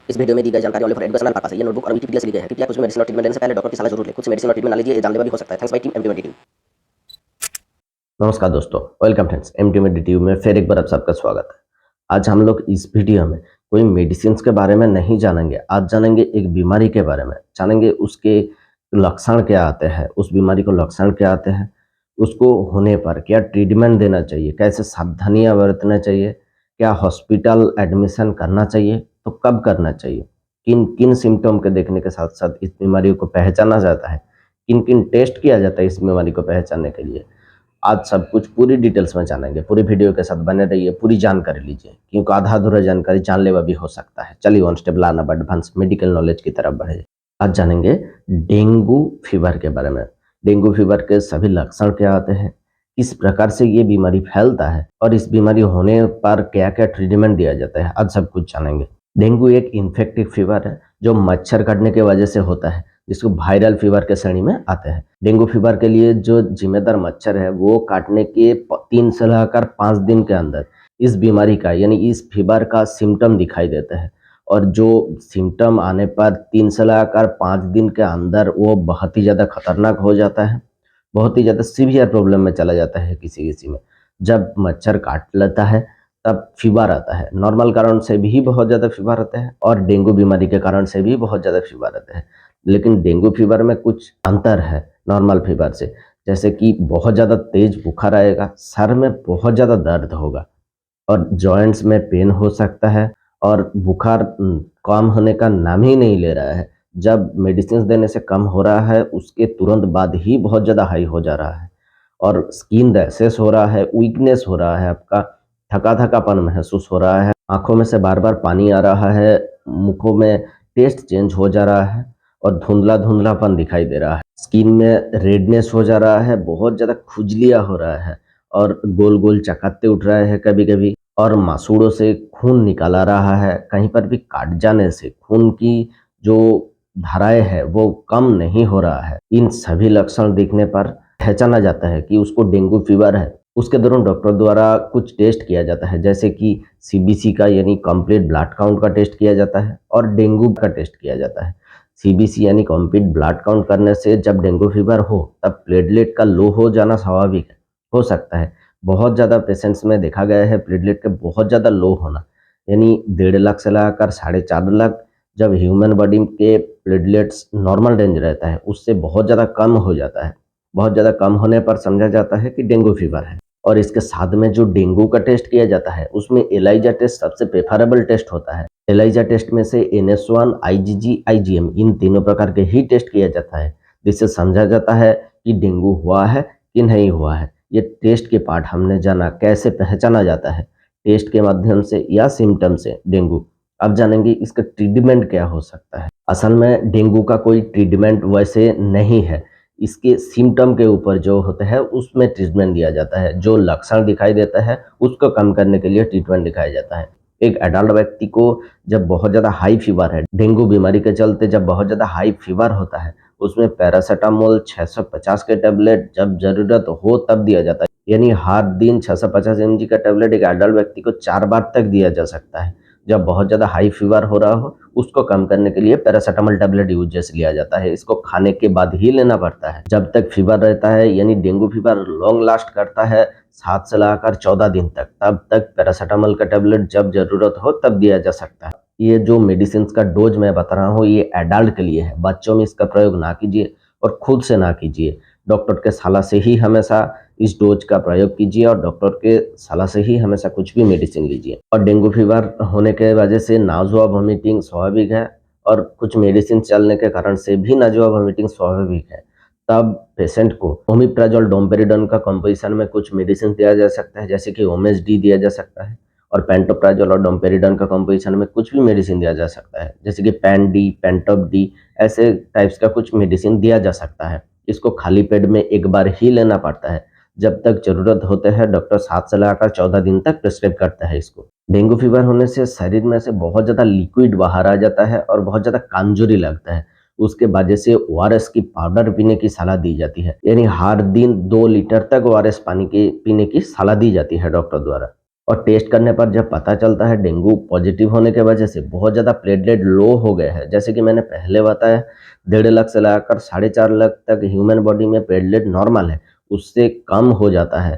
इस वीडियो में दी गई जानकारी ओनली फॉर एजुकेशनल पर्पस है। ये नोटबुक और विकिपीडिया से ली गई है। कृपया कुछ भी मेडिसिन और ट्रीटमेंट लेने से पहले डॉक्टर की सलाह जरूर लें। खुद से मेडिसिन और ट्रीटमेंट ना लीजिए, ये जानलेवा भी हो सकता है। Thanks bye team MT team. नमस्कार दोस्तों, वेलकम फ्रेंड्स। एमटी टीवी में फिर एक बार आप सबका स्वागत है। आज हम लोग इस वीडियो में कोई मेडिसिन के बारे में नहीं जानेंगे। आज जानेंगे एक बीमारी के बारे में, जानेंगे उसके लक्षण क्या आते हैं, उस बीमारी को लक्षण क्या आते हैं, उसको होने पर क्या ट्रीटमेंट देना चाहिए, कैसे सावधानियां बरतना चाहिए, क्या हॉस्पिटल एडमिशन करना चाहिए तो कब करना चाहिए, किन किन सिम्टम के देखने के साथ साथ इस बीमारी को पहचाना जाता है, किन किन टेस्ट किया जाता है इस बीमारी को पहचानने के लिए। आज सब कुछ पूरी डिटेल्स में जानेंगे। पूरी वीडियो के साथ बने रहिए, पूरी जानकारी लीजिए, क्योंकि आधा अधूरा जानकारी जानलेवा भी हो सकता है। चलिए वन स्टेप लाना एडवांस मेडिकल नॉलेज की तरफ बढ़े। आज जानेंगे डेंगू फीवर के बारे में। डेंगू फीवर के सभी लक्षण क्या आते हैं, किस प्रकार से ये बीमारी फैलता है और इस बीमारी होने पर क्या क्या ट्रीटमेंट दिया जाता है, आज सब कुछ जानेंगे। डेंगू एक इन्फेक्टिव फीवर है जो मच्छर काटने की वजह से होता है, जिसको वायरल फीवर के श्रेणी में आते हैं। डेंगू फीवर के लिए जो जिम्मेदार मच्छर है वो काटने के 3 से लेकर 5 दिन के अंदर इस बीमारी का यानी इस फीवर का सिम्टम दिखाई देता है, और जो सिम्टम आने पर 3 से लेकर 5 दिन के अंदर वो बहुत ही ज़्यादा खतरनाक हो जाता है, बहुत ही ज़्यादा सीवियर प्रॉब्लम में चला जाता है किसी किसी में। जब मच्छर काट लेता है तब फीवर आता है। नॉर्मल कारण से भी बहुत ज़्यादा फीवर आता है और डेंगू बीमारी के कारण से भी बहुत ज़्यादा फीवर आता है। लेकिन डेंगू फीवर में कुछ अंतर है नॉर्मल फीवर से, जैसे कि बहुत ज़्यादा तेज बुखार आएगा, सर में बहुत ज़्यादा दर्द होगा और जॉइंट्स में पेन हो सकता है, और बुखार कम होने का नाम ही नहीं ले रहा है। जब मेडिसिन देने से कम हो रहा है उसके तुरंत बाद ही बहुत ज़्यादा हाई हो जा रहा है, और स्किन रैशेस हो रहा है, वीकनेस हो रहा है, आपका थका थकापन महसूस हो रहा है, आंखों में से बार बार पानी आ रहा है, मुखों में टेस्ट चेंज हो जा रहा है और धुंधला धुंधलापन दिखाई दे रहा है। स्किन में रेडनेस हो जा रहा है, बहुत ज़्यादा खुजलियाँ हो रहा है और गोल गोल चकत्ते उठ रहे हैं कभी कभी, और मासूड़ों से खून निकाला रहा है। कहीं पर भी काट जाने से खून की जो धाराएं है वो कम नहीं हो रहा है। इन सभी लक्षण दिखने पर पहचाना जाता है कि उसको डेंगू फीवर है। उसके दौरान डॉक्टर द्वारा कुछ टेस्ट किया जाता है, जैसे कि सीबीसी का यानी कंप्लीट ब्लड काउंट का टेस्ट किया जाता है और डेंगू का टेस्ट किया जाता है। सीबीसी यानी कंप्लीट ब्लड काउंट करने से जब डेंगू फीवर हो तब प्लेटलेट का लो हो जाना स्वाभाविक है, हो सकता है। बहुत ज़्यादा पेशेंट्स में देखा गया है प्लेटलेट के बहुत ज़्यादा लो होना, यानी 1.5 लाख से लगाकर 4.5 लाख जब ह्यूमन बॉडी के प्लेटलेट्स नॉर्मल रेंज रहता है उससे बहुत ज़्यादा कम हो जाता है। बहुत ज़्यादा कम होने पर समझा जाता है कि डेंगू फीवर है। और इसके साथ में जो डेंगू का टेस्ट किया जाता है उसमें एलाइजा टेस्ट सबसे प्रेफरेबल टेस्ट होता है। एलाइजा टेस्ट में से NS1, IgG, IgM इन तीनों प्रकार के ही टेस्ट किया जाता है, जिससे समझा जाता है कि डेंगू हुआ है कि नहीं हुआ है। ये टेस्ट के पार्ट हमने जाना, कैसे पहचाना जाता है टेस्ट के माध्यम से या सिम्टम से डेंगू। अब जानेंगे इसका ट्रीटमेंट क्या हो सकता है। असल में डेंगू का कोई ट्रीटमेंट वैसे नहीं है, इसके सिम्टम के ऊपर जो होता है उसमें ट्रीटमेंट दिया जाता है। जो लक्षण दिखाई देता है उसको कम करने के लिए ट्रीटमेंट दिखाया जाता है। एक एडल्ट व्यक्ति को जब बहुत ज़्यादा हाई फीवर है, डेंगू बीमारी के चलते जब बहुत ज़्यादा हाई फीवर होता है, उसमें पैरासीटामोल 650 के टेबलेट जब जरूरत हो तब दिया जाता है। यानी हर दिन 650 mg का टेबलेट एक एडल्ट व्यक्ति को 4 बार तक दिया जा सकता है। जब बहुत ज़्यादा हाई फीवर हो रहा हो उसको कम करने के लिए पैरासीटामोल टेबलेट यूज जैसे लिया जाता है। इसको खाने के बाद ही लेना पड़ता है। जब तक फीवर रहता है, यानी डेंगू फीवर लॉन्ग लास्ट करता है 7 से लगाकर 14 दिन तक, तब तक पैरासीटामोल का टेबलेट जब जरूरत हो तब दिया जा सकता है। ये जो मेडिसिन का डोज मैं बता रहा हूँ ये एडल्ट के लिए है, बच्चों में इसका प्रयोग ना कीजिए और खुद से ना कीजिए। डॉक्टर के सलाह से ही हमेशा इस डोज का प्रयोग कीजिए और डॉक्टर के सलाह से ही हमेशा कुछ भी मेडिसिन लीजिए। और डेंगू फीवर होने के वजह से नाज़ुआ वॉमिटिंग स्वाभाविक है, और कुछ मेडिसिन चलने के कारण से भी नाज़ुआ वॉमिटिंग स्वाभाविक है। तब पेशेंट को ओमिप्राजोल डोम्पेरिडोन का कंपोजिशन में कुछ मेडिसिन दिया जा सकता है, जैसे कि ओमेस-डी दिया जा सकता है, और पेंटोप्राजोल और डोम्पेरिडोन का कंपोजिशन में कुछ भी मेडिसिन दिया जा सकता है, जैसे कि पैन-डी, पेंटोप-डी, ऐसे टाइप्स का कुछ मेडिसिन दिया जा सकता है। इसको खाली पेट में एक बार ही लेना पड़ता है। जब तक जरूरत होते हैं डॉक्टर 7 से लगाकर 14 दिन तक प्रिस्क्राइब करता है इसको। डेंगू फीवर होने से शरीर में से बहुत ज़्यादा लिक्विड बाहर आ जाता है और बहुत ज़्यादा कमजोरी लगता है। उसके वजह से ORS की पाउडर पीने की सलाह दी जाती है, यानी हर दिन 2 लीटर तक ORS पानी के पीने की सलाह दी जाती है डॉक्टर द्वारा। और टेस्ट करने पर जब पता चलता है डेंगू पॉजिटिव होने के वजह से बहुत ज़्यादा प्लेटलेट लो हो गए हैं, जैसे कि मैंने पहले बताया 1.5 लाख से लाकर 4.5 लाख तक ह्यूमन बॉडी में प्लेटलेट नॉर्मल है, उससे कम हो जाता है,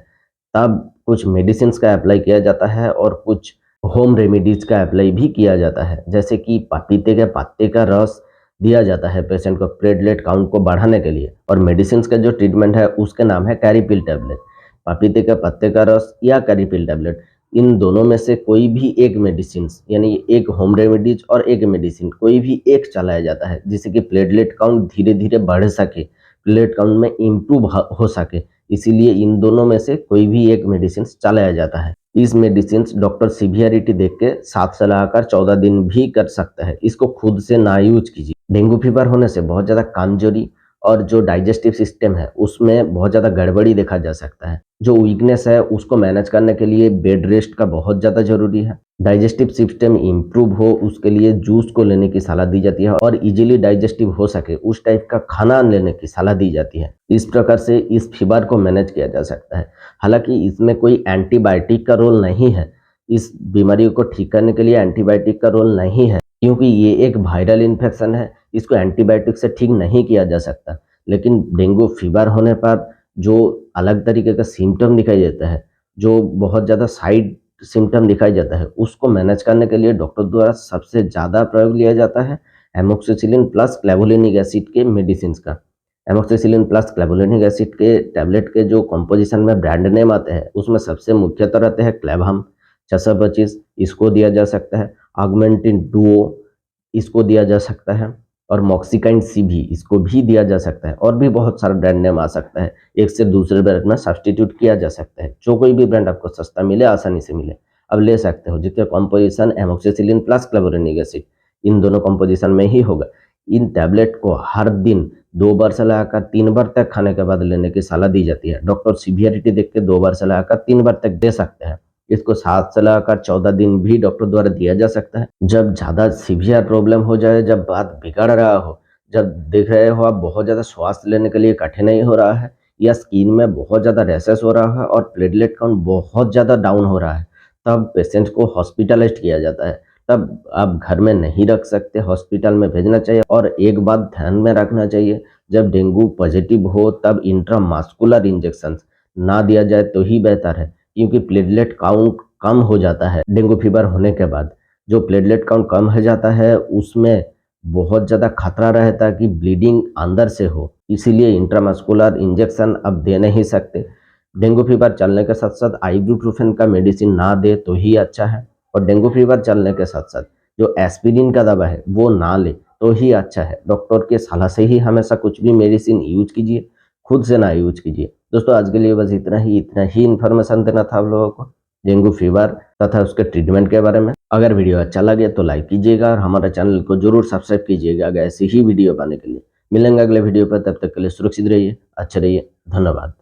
तब कुछ मेडिसिन का अप्लाई किया जाता है और कुछ होम रेमेडीज का अप्लाई भी किया जाता है, जैसे कि पपीते के पत्ते का रस दिया जाता है पेशेंट को प्लेटलेट काउंट को बढ़ाने के लिए। और मेडिसिन का जो ट्रीटमेंट है उसके नाम है कैरीपिल टैबलेट। पपीते के पत्ते का रस या कैरीपिल टैबलेट, इन दोनों में से कोई भी एक मेडिसिन, यानी एक होम रेमेडीज और एक मेडिसिन, कोई भी एक चलाया जाता है जिससे कि प्लेटलेट काउंट धीरे धीरे बढ़ सके, प्लेटलेट काउंट में इम्प्रूव हो सके। इसीलिए इन दोनों में से कोई भी एक मेडिसिन चलाया जाता है। इस मेडिसिन डॉक्टर सीवियरिटी देख के 7 से लगाकर 14 दिन भी कर सकता है, इसको खुद से ना यूज कीजिए। डेंगू फीवर होने से बहुत ज़्यादा कमजोरी और जो डाइजेस्टिव सिस्टम है उसमें बहुत ज़्यादा गड़बड़ी देखा जा सकता है। जो वीकनेस है उसको मैनेज करने के लिए बेड रेस्ट का बहुत ज़्यादा जरूरी है। डाइजेस्टिव सिस्टम इम्प्रूव हो उसके लिए जूस को लेने की सलाह दी जाती है और इजीली डाइजेस्टिव हो सके उस टाइप का खाना लेने की सलाह दी जाती है। इस प्रकार से इस फीवर को मैनेज किया जा सकता है। हालांकि इसमें कोई एंटीबायोटिक का रोल नहीं है, इस बीमारी को ठीक करने के लिए एंटीबायोटिक का रोल नहीं है, क्योंकि ये एक वायरल इन्फेक्शन है, इसको एंटीबायोटिक से ठीक नहीं किया जा सकता। लेकिन डेंगू फीवर होने पर जो अलग तरीके का सिम्टम दिखाई देता है, जो बहुत ज़्यादा साइड सिम्टम दिखाई देता है, उसको मैनेज करने के लिए डॉक्टर द्वारा सबसे ज़्यादा प्रयोग लिया जाता है एमोक्सिसिलिन प्लस क्लेवोलिनिक एसिड के मेडिसिन का। एमोक्सिसिलिन प्लस क्लेवोलिनिक एसिड के टैबलेट के जो कंपोजिशन में ब्रांड नेम आते हैं उसमें सबसे मुख्यतः रहते हैं क्लेवहम 625, इसको दिया जा सकता है। ऑगमेंटिन डुओ, इसको दिया जा सकता है। और मॉक्सिकाइन सी भी, इसको भी दिया जा सकता है। और भी बहुत सारा ब्रांड नेम आ सकता है, एक से दूसरे ब्रांड में सब्सटीट्यूट किया जा सकता है। जो कोई भी ब्रांड आपको सस्ता मिले, आसानी से मिले, अब ले सकते हो, जिसके composition amoxicillin plus clavulanic acid इन दोनों कंपोजिशन में ही होगा। इन टैबलेट को हर दिन 2 बार से लगाकर 3 बार तक खाने के बाद लेने की सलाह दी जाती है। डॉक्टर सीवियरिटी देख के 2 बार से लगाकर 3 बार तक दे सकते हैं। इसको 7 से लगाकर 14 दिन भी डॉक्टर द्वारा दिया जा सकता है। जब ज़्यादा सीवियर प्रॉब्लम हो जाए, जब बात बिगड़ रहा हो, जब देख रहे हो आप बहुत ज़्यादा श्वास लेने के लिए कठिनाई हो रहा है या स्किन में बहुत ज़्यादा रैशेस हो रहा है और प्लेटलेट काउंट बहुत ज़्यादा डाउन हो रहा है, तब पेशेंट को हॉस्पिटलाइज्ड किया जाता है। तब आप घर में नहीं रख सकते, हॉस्पिटल में भेजना चाहिए। और एक बात ध्यान में रखना चाहिए, जब डेंगू पॉजिटिव हो तब इंट्रामास्कुलर इंजेक्शन ना दिया जाए तो ही बेहतर है, क्योंकि प्लेटलेट काउंट कम हो जाता है डेंगू फीवर होने के बाद। जो प्लेटलेट काउंट कम हो जाता है उसमें बहुत ज़्यादा खतरा रहता है कि ब्लीडिंग अंदर से हो, इसीलिए इंट्रामस्कुलर इंजेक्शन अब दे नहीं सकते। डेंगू फीवर चलने के साथ साथ आइबुप्रोफेन का मेडिसिन ना दे तो ही अच्छा है। और डेंगू फीवर चलने के साथ साथ जो एस्पिरिन का दवा है वो ना ले तो ही अच्छा है। डॉक्टर के सलाह से ही हमेशा कुछ भी मेडिसिन यूज कीजिए, खुद से ना यूज कीजिए। दोस्तों आज के लिए बस इतना ही इन्फॉर्मेशन देना था आप लोगों को डेंगू फीवर तथा उसके ट्रीटमेंट के बारे में। अगर वीडियो अच्छा लगे तो लाइक कीजिएगा और हमारे चैनल को जरूर सब्सक्राइब कीजिएगा ऐसी ही वीडियो पाने के लिए। मिलेंगे अगले वीडियो पर, तब तक के लिए सुरक्षित रहिए, अच्छे रहिए, धन्यवाद।